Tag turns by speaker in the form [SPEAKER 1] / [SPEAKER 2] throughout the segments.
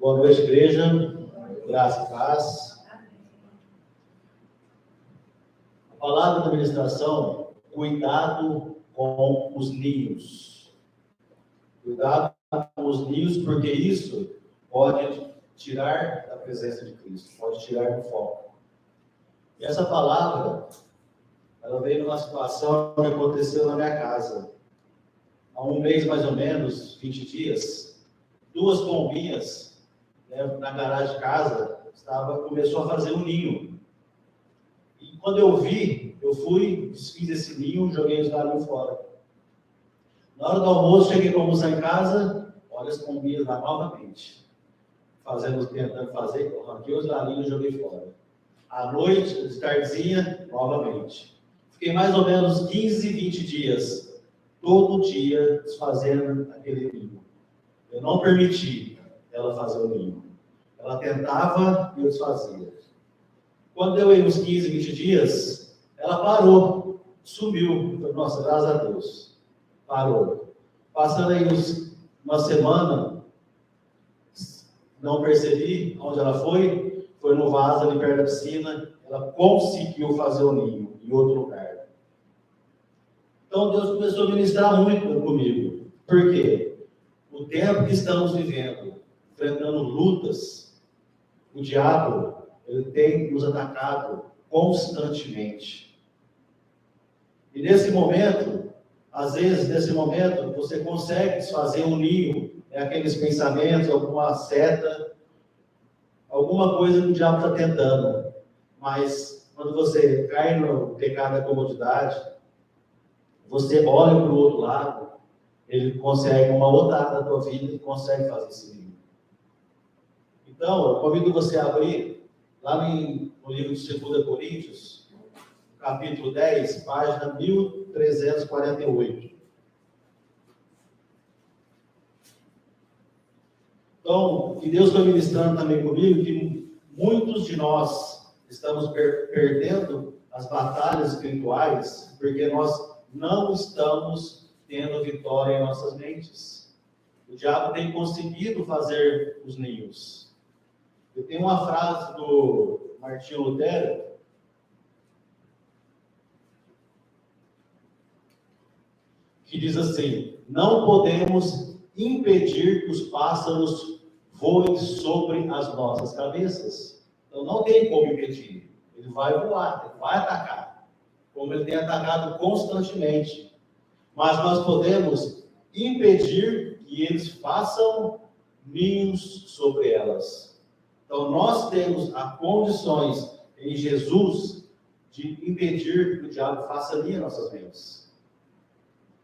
[SPEAKER 1] Boa noite, igreja. Graça e paz. A palavra da ministração, cuidado com os ninhos. Cuidado com os ninhos, porque isso pode tirar da presença de Cristo, pode tirar do foco. E essa palavra, ela veio numa situação que aconteceu na minha casa. Há um mês, mais ou menos, 20 dias, duas pombinhas, na garagem de casa, começou a fazer um ninho. E quando eu vi, eu fui, desfiz esse ninho, joguei os galinhos fora. Na hora do almoço, cheguei para almoçar em casa, olha as pombinhas lá novamente. Tentando fazer, eu arranquei os galinhos e joguei fora. À noite, de tardezinha, novamente. Fiquei mais ou menos 15, 20 dias, todo dia, desfazendo aquele ninho. Eu não permiti ela fazer o ninho. Ela tentava e eu desfazia. Quando deu aí uns 15, 20 dias, ela parou, sumiu. Nossa, graças a Deus. Parou. Passando aí uma semana, não percebi onde ela foi no vaso ali perto da piscina, ela conseguiu fazer o ninho em outro lugar. Então Deus começou a ministrar muito comigo. Por quê? O tempo que estamos vivendo, enfrentando lutas, o diabo, ele tem nos atacado constantemente. E nesse momento, às vezes, você consegue desfazer um ninho, aqueles pensamentos, alguma seta, alguma coisa que o diabo está tentando. Mas, quando você cai no pecado da comodidade, você olha para o outro lado, ele consegue, uma outra área da tua vida, ele consegue fazer esse ninho. Então, eu convido você a abrir, lá no livro de 2 Coríntios, capítulo 10, página 1348. Então, que Deus foi ministrando também comigo, que muitos de nós estamos perdendo as batalhas espirituais, porque nós não estamos tendo vitória em nossas mentes. O diabo tem conseguido fazer os ninhos. Eu tenho uma frase do Martinho Lutero, que diz assim: não podemos impedir que os pássaros voem sobre as nossas cabeças. Então não tem como impedir. Ele vai voar, ele vai atacar, como ele tem atacado constantemente. Mas nós podemos impedir que eles façam ninhos sobre elas. Então nós temos as condições em Jesus de impedir que o diabo faça ninho em nossas mentes.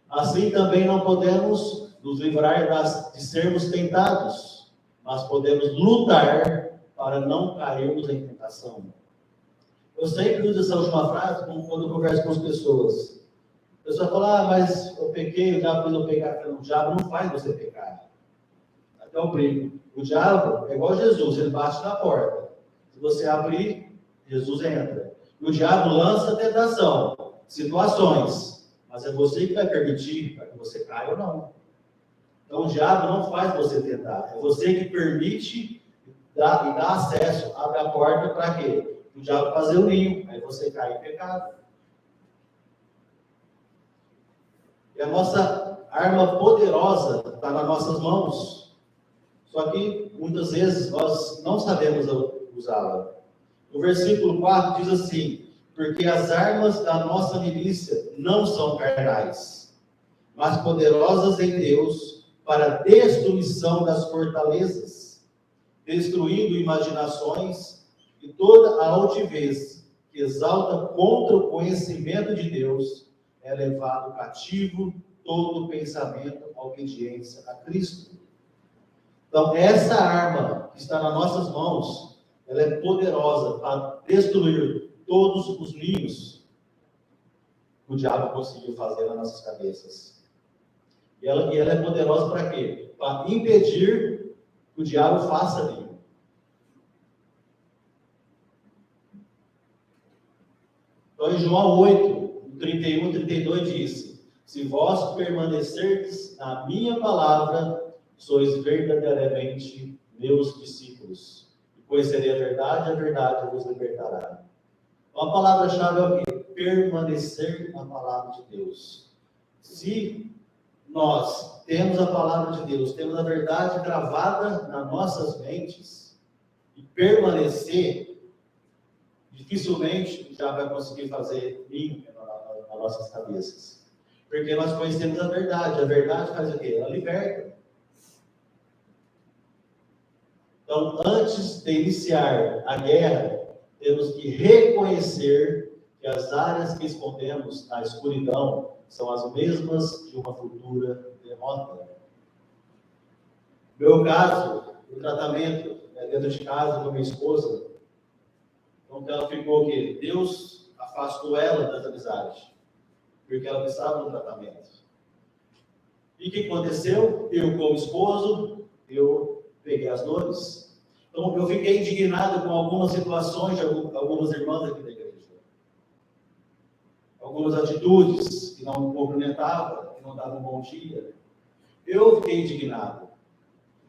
[SPEAKER 1] Assim também não podemos nos livrar de sermos tentados, mas podemos lutar para não cairmos em tentação. Eu sempre uso essa última frase quando eu converso com as pessoas. A pessoa fala, mas eu pequei, o diabo fez eu pecar. O diabo não faz você pecar. Até eu brinco. O diabo é igual Jesus, ele bate na porta. Se você abrir, Jesus entra. E o diabo lança tentação, situações. Mas é você que vai permitir para que você caia ou não. Então o diabo não faz você tentar. É você que permite e dá acesso, abre a porta para quê? O diabo fazer o ninho. Aí você cai em pecado. E a nossa arma poderosa está nas nossas mãos. Só que, muitas vezes, nós não sabemos usá-la. O versículo 4 diz assim: porque as armas da nossa milícia não são carnais, mas poderosas em Deus para a destruição das fortalezas, destruindo imaginações e toda a altivez que exalta contra o conhecimento de Deus, é levado cativo todo pensamento à obediência a Cristo. Então, essa arma que está nas nossas mãos, ela é poderosa para destruir todos os ninhos que o diabo conseguiu fazer nas nossas cabeças. E ela é poderosa para quê? Para impedir que o diabo faça ninho. Então, em João 8, 31 e 32 diz: se vós permanecerdes na minha palavra, sois verdadeiramente meus discípulos. E conhecerei a verdade vos libertará. Então, a palavra-chave é o quê? Permanecer na palavra de Deus. Se nós temos a palavra de Deus, temos a verdade gravada nas nossas mentes, e permanecer, dificilmente já vai conseguir fazer ninho nas nossas cabeças. Porque nós conhecemos a verdade faz o quê? Ela liberta. Então, antes de iniciar a guerra, temos que reconhecer que as áreas que escondemos na escuridão são as mesmas de uma futura derrota. No meu caso, o tratamento dentro de casa com minha esposa, então ela ficou o quê? Deus afastou ela das amizades, porque ela precisava do tratamento. E o que aconteceu? Eu, como esposo, eu peguei as dores. Então, eu fiquei indignado com algumas situações de algumas irmãs aqui da igreja. Algumas atitudes que não cumprimentavam, que não davam um bom dia. Eu fiquei indignado.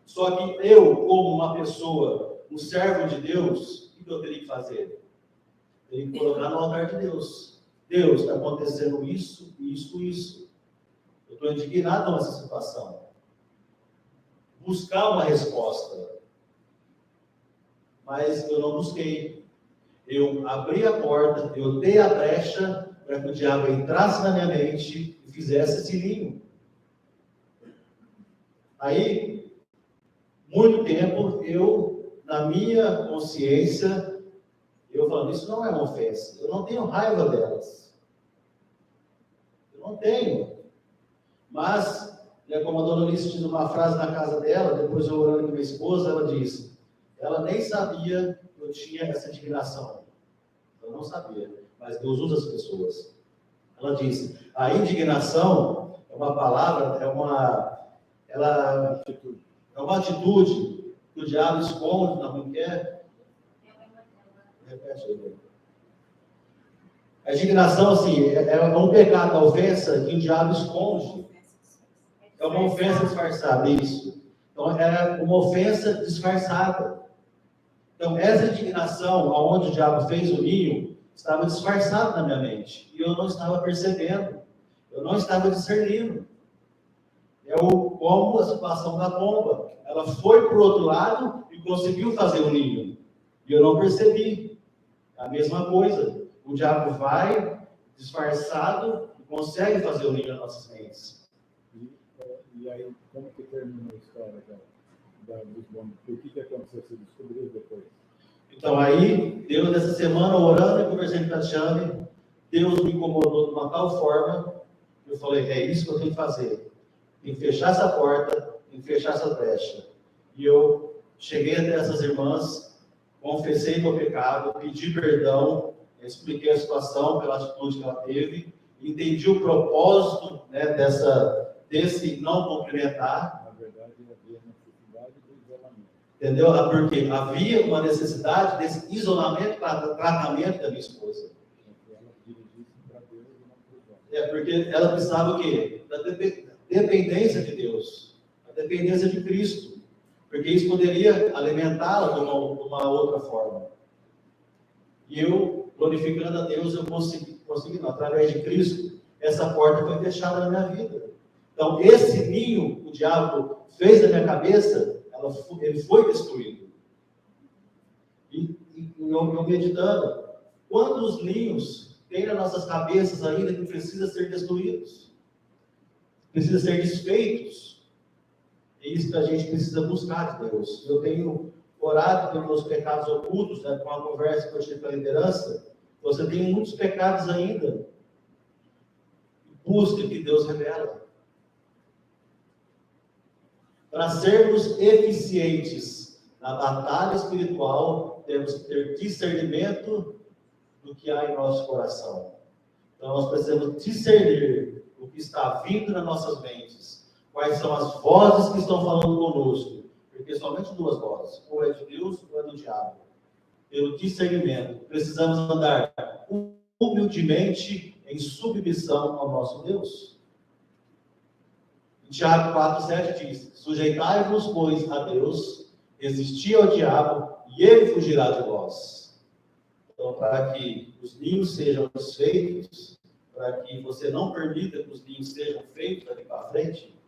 [SPEAKER 1] Só que eu, como uma pessoa, um servo de Deus, o que eu teria que fazer? Eu teria que colocar no altar de Deus. Deus, está acontecendo isso, isso, isso. Eu estou indignado com essa situação. Buscar uma resposta. Mas eu não busquei. Eu abri a porta, eu dei a brecha para que o diabo entrasse na minha mente e fizesse esse ninho. Aí, muito tempo, eu, na minha consciência, eu falando, isso não é uma ofensa. Eu não tenho raiva delas. Eu não tenho. Mas, como a dona Alice diz uma frase na casa dela, depois eu orando com minha esposa, ela disse, ela nem sabia que eu tinha essa indignação. Eu não sabia, mas Deus usa as pessoas. Ela disse, a indignação é uma palavra, é uma atitude que o diabo esconde na mulher. Repete aí. A indignação, assim, é um pecado, a ofensa que o diabo esconde. É uma ofensa disfarçada, isso. Então, é uma ofensa disfarçada. Então, essa indignação, aonde o diabo fez o ninho, estava disfarçada na minha mente. E eu não estava percebendo. Eu não estava discernindo. É como a situação da pomba. Ela foi para o outro lado e conseguiu fazer o ninho. E eu não percebi. A mesma coisa. O diabo vai disfarçado e consegue fazer o ninho nas nossas mentes.
[SPEAKER 2] E aí, como que termina a história dos bons? O que aconteceu? Você descobriu depois?
[SPEAKER 1] Então, aí, Deus, nessa semana, orando e conversando com a Tatiane, Deus me incomodou de uma tal forma, que eu falei, é isso que eu tenho que fazer. Tem que fechar essa porta, tem que fechar essa brecha. E eu cheguei até essas irmãs, confessei meu pecado, pedi perdão, expliquei a situação pela atitude que ela teve, entendi o propósito, né, desse não cumprimentar.
[SPEAKER 2] Na verdade, havia necessidade do isolamento.
[SPEAKER 1] Entendeu? Porque havia uma necessidade desse isolamento para tratamento da minha esposa.
[SPEAKER 2] Ela dirigisse para Deus e não para os homens.
[SPEAKER 1] Porque ela precisava o quê? Da dependência de Deus, a dependência de Cristo. Porque isso poderia alimentá-la de uma outra forma. E eu, glorificando a Deus, eu consegui através de Cristo, essa porta foi fechada na minha vida. Então, esse ninho que o diabo fez na minha cabeça, ele foi destruído. E eu meditando, quantos ninhos tem nas nossas cabeças ainda que precisam ser destruídos? Precisam ser desfeitos. É isso que a gente precisa buscar de Deus. Eu tenho orado pelos meus pecados ocultos, né, com a conversa que eu tive com a liderança. Você tem muitos pecados ainda. Busque que Deus revela. Para sermos eficientes na batalha espiritual, temos que ter discernimento do que há em nosso coração. Então, nós precisamos discernir o que está vindo nas nossas mentes, quais são as vozes que estão falando conosco, porque somente duas vozes, ou é de Deus ou é do diabo. Pelo discernimento, precisamos andar humildemente em submissão ao nosso Deus. Tiago 4,7 diz, sujeitai-vos, pois, a Deus, resisti ao diabo e ele fugirá de vós. Então, para que os ninhos sejam feitos, para que você não permita que os ninhos sejam feitos daqui para frente,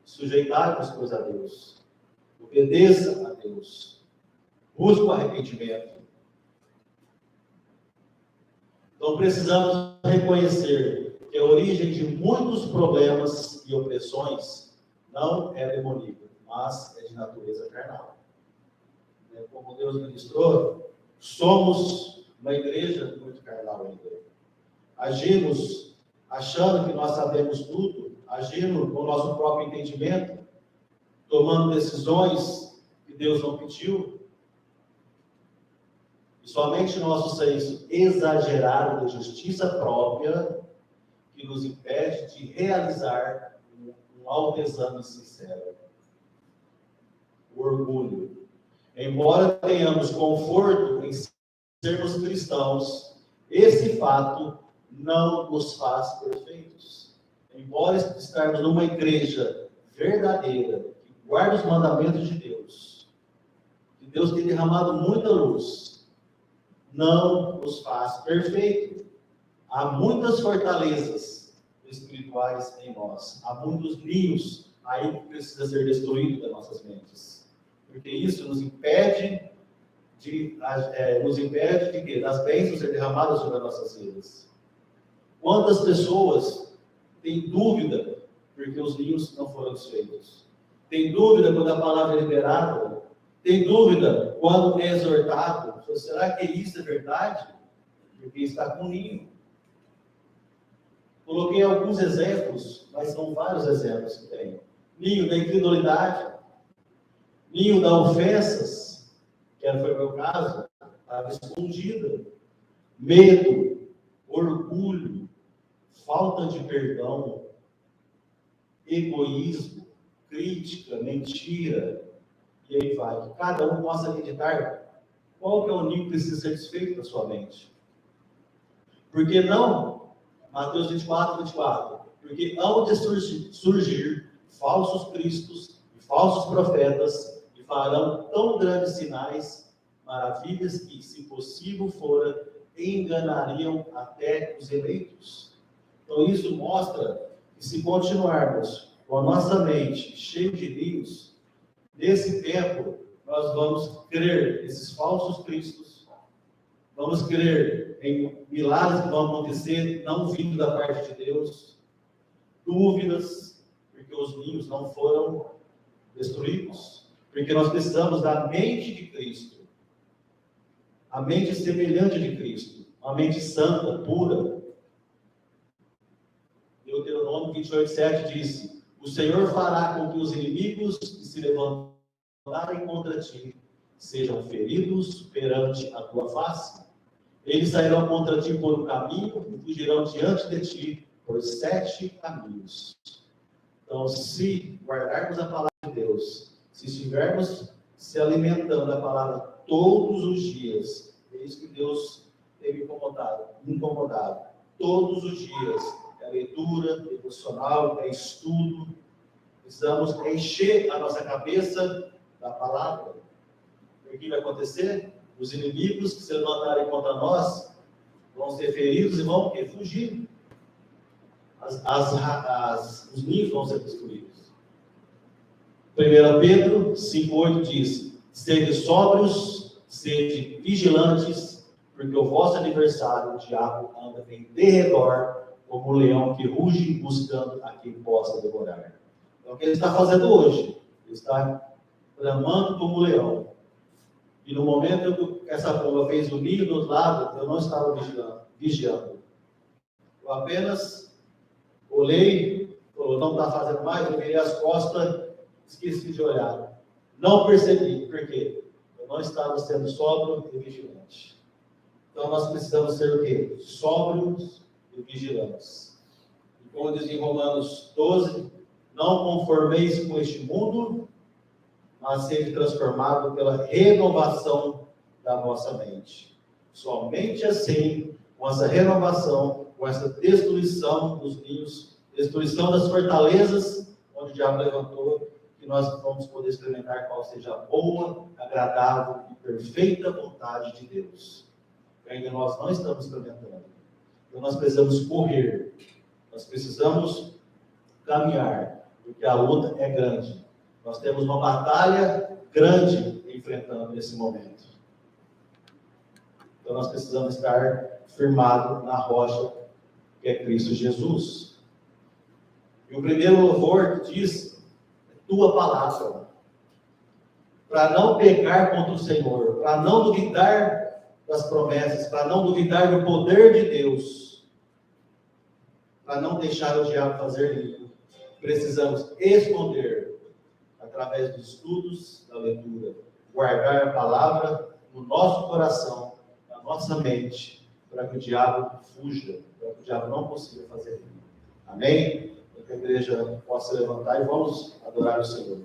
[SPEAKER 1] sujeitai-vos, pois, a Deus. Obedeça a Deus. Busque o arrependimento. Então, precisamos reconhecer que a origem de muitos problemas e opressões não é demoníaca, mas é de natureza carnal. Como Deus ministrou, somos uma igreja muito carnal ainda. Agimos achando que nós sabemos tudo, agindo com o nosso próprio entendimento, tomando decisões que Deus não pediu. E somente nosso senso exagerado de justiça própria que nos impede de realizar um autoexame sincero. O orgulho. Embora tenhamos conforto em sermos cristãos, esse fato não nos faz perfeitos. Embora estarmos numa igreja verdadeira, que guarda os mandamentos de Deus, que Deus tem derramado muita luz, não nos faz perfeito. Há muitas fortalezas espirituais em nós, há muitos ninhos aí que precisam ser destruídos das nossas mentes. Porque isso nos impede de quê? Das bênçãos ser derramadas sobre as nossas vidas. Quantas pessoas têm dúvida porque os ninhos não foram desfeitos? Tem dúvida quando a palavra é liberada? Tem dúvida quando é exortado? Será que isso é verdade? Porque está com o ninho. Coloquei alguns exemplos, mas são vários exemplos que tem. Ninho da incredulidade, ninho da ofensas, que foi o meu caso, estava escondida. Medo, orgulho, falta de perdão, egoísmo, crítica, mentira, e aí vai. Que cada um possa acreditar qual que é o ninho que precisa ser desfeito na sua mente. Porque não, Mateus 24. Porque hão de surgir falsos cristos e falsos profetas, e farão tão grandes sinais, maravilhas, que, se possível fora, enganariam até os eleitos. Então, isso mostra que, se continuarmos com a nossa mente cheia de ninhos, nesse tempo, nós vamos crer nesses falsos cristos, vamos crer em milagres que vão acontecer, não vindo da parte de Deus, dúvidas, porque os ninhos não foram destruídos, porque nós precisamos da mente de Cristo, a mente semelhante de Cristo, uma mente santa, pura. Deuteronômio 28:7 disse: o Senhor fará com que os inimigos que se levantarem contra ti sejam feridos perante a tua face. Eles sairão contra ti por um caminho e fugirão diante de ti por 7 caminhos. Então, se guardarmos a palavra de Deus, se estivermos se alimentando da palavra todos os dias, é isso que Deus tem me incomodado. Todos os dias, é leitura, devocional, é estudo. Precisamos encher a nossa cabeça da palavra. O que vai acontecer? Os inimigos que se levantarem contra nós vão ser feridos e vão fugir. Os ninhos vão ser destruídos. 1 Pedro 5:8 diz: sede sóbrios, sede vigilantes, porque o vosso adversário, o diabo, anda em derredor, como um leão que ruge, buscando a quem possa devorar. Então, o que ele está fazendo hoje? Ele está bramando como um leão. E no momento que essa pomba fez o ninho do outro lado, eu não estava vigiando. Eu apenas olhei, falou, não está fazendo mais, eu virei as costas, esqueci de olhar. Não percebi, por quê? Eu não estava sendo sóbrio e vigilante. Então nós precisamos ser o quê? Sóbrios e vigilantes. E como diz em Romanos 12, não conformeis com este mundo, mas sede transformado pela renovação da vossa mente. Somente assim, com essa renovação, com essa destruição dos ninhos, destruição das fortalezas onde o diabo levantou, que que nós vamos poder experimentar qual seja a boa, agradável e perfeita vontade de Deus. Que ainda nós não estamos experimentando. Então nós precisamos correr, nós precisamos caminhar, porque a luta é grande. Nós temos uma batalha grande enfrentando nesse momento. Então nós precisamos estar firmados na rocha que é Cristo Jesus. E o primeiro louvor diz, tua palavra, para não pecar contra o Senhor, para não duvidar das promessas, para não duvidar do poder de Deus, para não deixar o diabo fazer isso. Precisamos esconder, através dos estudos, da leitura, guardar a palavra no nosso coração, na nossa mente, para que o diabo fuja, para que o diabo não consiga fazer isso. Amém? Para que a igreja possa levantar e vamos adorar o Senhor.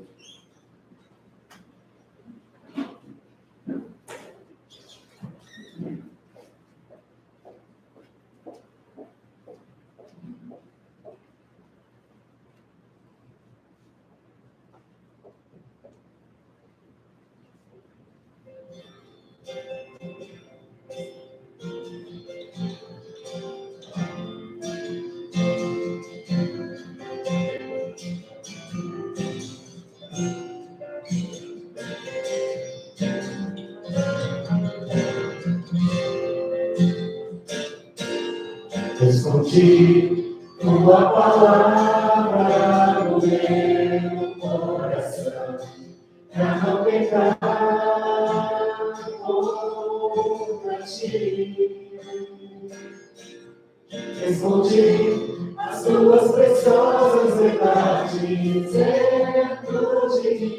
[SPEAKER 3] Escondi tua palavra no meu coração, para não pecar contra ti. Escondi as tuas preciosas verdades dentro de mim.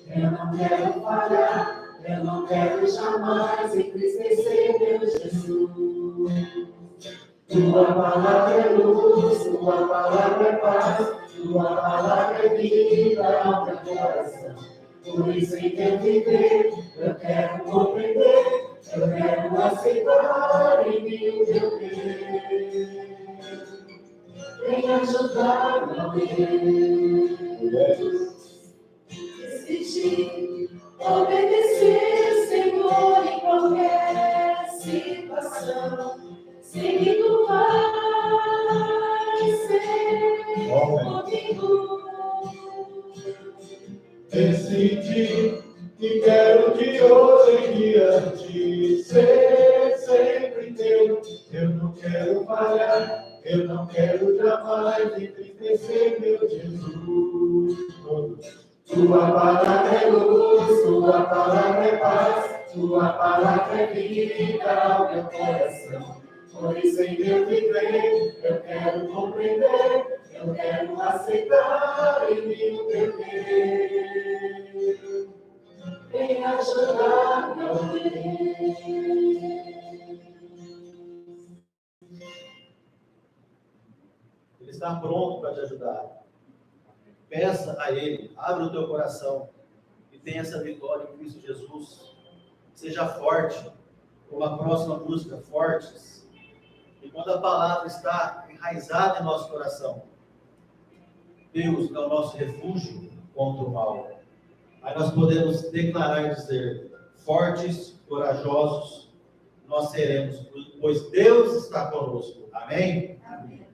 [SPEAKER 3] Eu não quero falhar, eu não quero jamais entristecer meu Jesus. Tua palavra é luz, tua palavra é paz, tua palavra é vida ao meu coração. Por isso em teu viver, eu quero compreender, eu quero aceitar em mim o teu querer. Vem ajudar-me, Deus. Decidir, obedecer, Senhor, em qualquer situação. Sei que tu vais ser comigo.
[SPEAKER 2] Decidi que quero de hoje em diante ser sempre teu. Eu não quero falhar, eu não quero jamais entristecer meu Jesus.
[SPEAKER 3] Tua palavra é luz, tua palavra é paz, tua palavra é vida ao meu coração. Por isso em meu viver, eu quero compreender, eu quero aceitar em mim o teu querer. Vem ajudar, meu Deus.
[SPEAKER 1] Ele está pronto para te ajudar. Peça a Ele, abre o teu coração e tenha essa vitória em Cristo Jesus. Seja forte, como a próxima música, fortes. E quando a palavra está enraizada em nosso coração, Deus é o nosso refúgio contra o mal. Aí nós podemos declarar e dizer, fortes, corajosos, nós seremos, pois Deus está conosco. Amém?
[SPEAKER 3] Amém.